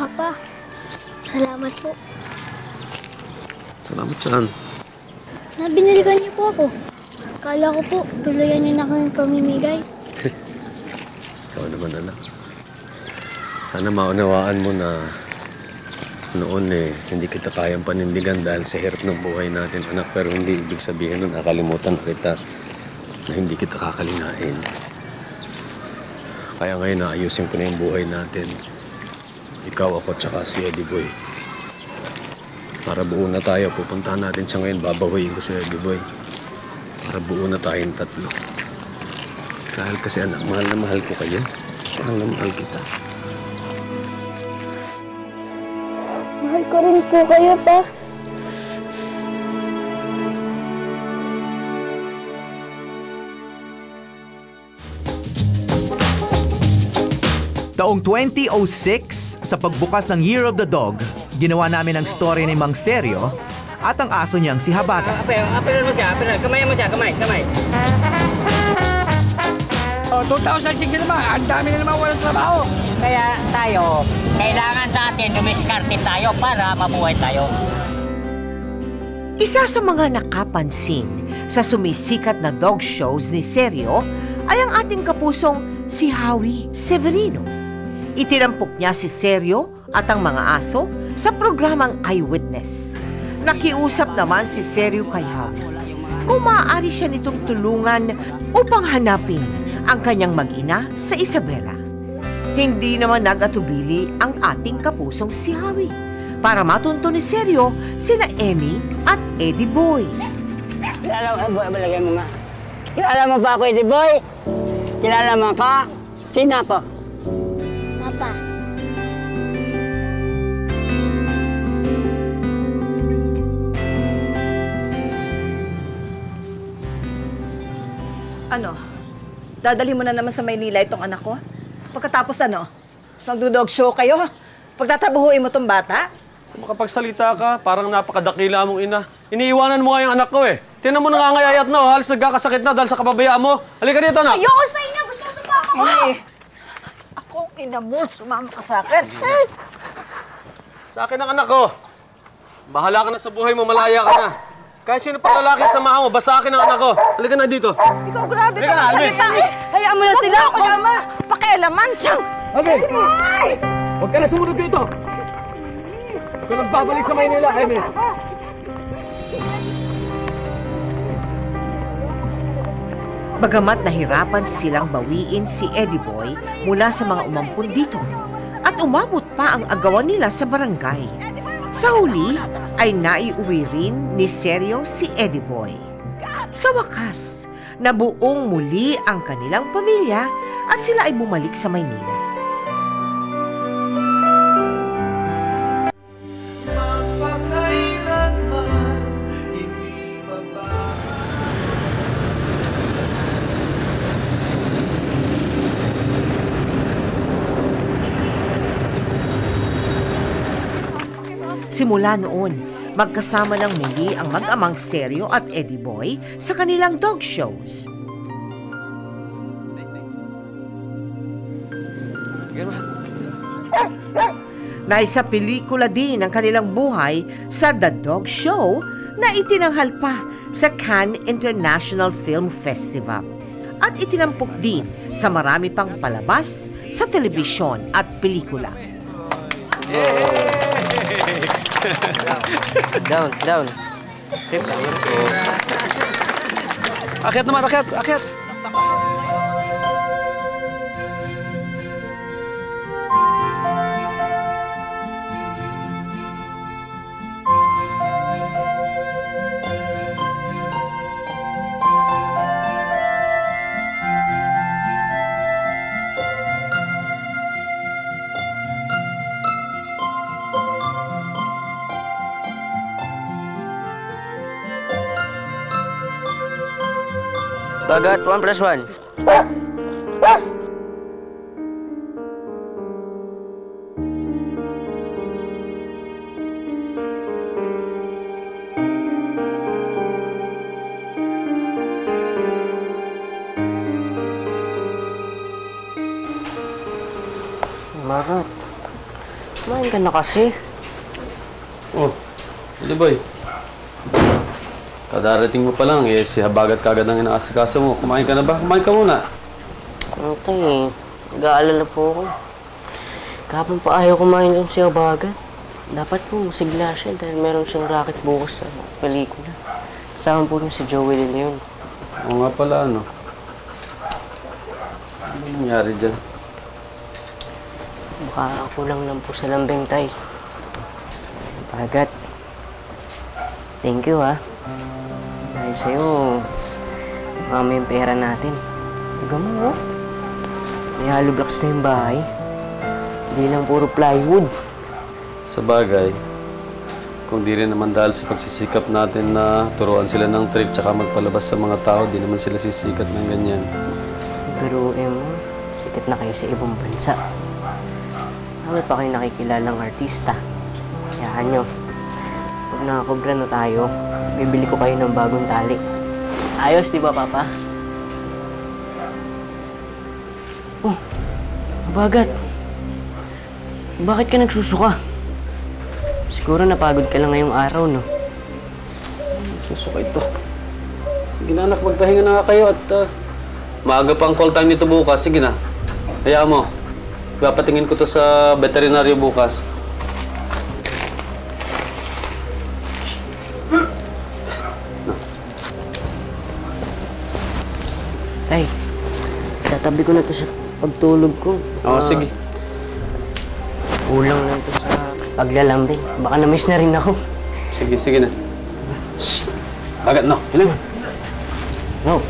Papa, salamat po. Salamat saan? Binalikan niyo po ako. Akala ko po, tuluyan niyo na kami pamimigay. Ikaw naman, anak. Sana maunawaan mo na noon hindi kita kayang panindigan dahil sa hirap ng buhay natin, anak. Pero hindi ibig sabihin nun, nakalimutan kita na hindi kita kakalinain. Kaya ngayon naayusin ko na yung buhay natin. Ikaw, ako, tsaka si Eddie Boy. Para buo na tayo, pupuntahan natin siya ngayon, babawiin ko si Eddie Boy. Para buo na tayong tatlo. Dahil kasi anak, mahal na mahal ko kayo. Mahal na mahal kita. Mahal ko rin po kayo, Pa. Taong 2006, sa pagbukas ng Year of the Dog, ginawa namin ang story ni Mang Seryo at ang aso niyang si Habata. Apel mo siya, kamay mo siya, kamay. Oh, 2006 naman, ang dami na naman walang trabaho. Kaya tayo, kailangan sa atin dumiskarte tayo para mabuhay tayo. Isa sa mga nakapansin sa sumisikat na dog shows ni Seryo ay ang ating kapusong si Howie Severino. Itinampok niya si Seryo at ang mga aso sa programang Eyewitness. Nakiusap naman si Seryo kay Howie kung maaari siya nitong tulungan upang hanapin ang kanyang mag-ina sa Isabela. Hindi naman nag-atubili ang ating kapusong si Howie para matunto ni Seryo sina Emmy at Eddie Boy. Kilala mo ba ako, Eddie Boy? Kilala mo ka? Sino ako? Papa. Ano? Dadalhin mo na naman sa Maynila itong anak ko? Pagkatapos ano? Magdo-dog show kayo? Pagtatabuhuin mo tong bata? Kung makapagsalita ka, parang napakadakila mong ina. Iniiwanan mo nga yung anak ko eh. Tingnan mo nangangayayat na, halos nagkakasakit na dahil sa kapabayaan mo. Halika dito, anak! Ayoko sa inyo! Gusto ko sa papa ko! Ako ang ina mo, sumama ka sa akin. Sa akin ang anak ko. Bahala ka na sa buhay mo, malaya ka na. Kahit sino pang lalaki samahan mo, basta akin ang anak ko. Halika na dito. Ikaw grabe ka magsalita eh. Hayaan mo na sila, hayaan mo. Pakialaman siyang. Okay. Huwag ka na sumunod dito. Huwag ka nagbabalik sa Maynila, Emmy. Bagamat nahirapan silang bawiin si Eddie Boy mula sa mga umampun dito at umabot pa ang agawan nila sa barangay. Sa huli ay naiuwi rin ni Seryo si Eddie Boy. Sa wakas, nabuong muli ang kanilang pamilya at sila ay bumalik sa Maynila. Simula noon, magkasama ng muli ang mag-amang Seryo at Eddie Boy sa kanilang dog shows. Naisa pelikula din ang kanilang buhay sa The Dog Show na itinanghal pa sa Cannes International Film Festival at itinampok din sa marami pang palabas sa telebisyon at pelikula. Down. Akyat naman, akyat. Bagat 1+1. Kumain ka na kasi. Oh, Eddie Boy. Kadarating mo pa lang, si Habagat kagad ang inaasikaso mo. Kumain ka na ba? Kumain ka muna. Ano tayo nag-aalala po ako. Kahapon pa ayaw kumain lang si Habagat. Dapat po masigla siya dahil meron siyang racket bukas sa pelikula. Kasama po niya si Joey De Leon. Oo nga pala, ano? Ano nangyari dyan? Baka ako lang po sa lambing, tay. Habagat. Thank you, ha. Dahil sa'yo, marami yung pera natin. Tiga mo, oh. May hollow blocks na yung bahay. Hindi lang puro plywood. Sa bagay, kung di rin naman dahil sa pagsisikap natin na turuan sila ng trick tsaka magpalabas sa mga tao, di naman sila sisikat ng ganyan. Pero, sikat na kayo sa ibang bansa. Bakit pa kayo nakikilalang artista? Hayaan nyo. Pag nakakobra na tayo, bibili ko kayo ng bagong tali. Ayos, di ba, Papa? Oh, Habagat. Bakit ka nagsusuka? Siguro napagod ka lang ngayong araw, no? Susuka ito. Sige na anak, magpahinga na nga kayo at maaga pang call time nito bukas. Sige na. Hayaan mo. Papatingin ko to sa veterinaryo bukas. Tay, tatabi ko na to sa pagtulog ko. Oo, sige. Kulang lang to sa paglalambing. Baka na-miss na rin ako. Sige na. Shhh! Bagat, no. Hilang. No.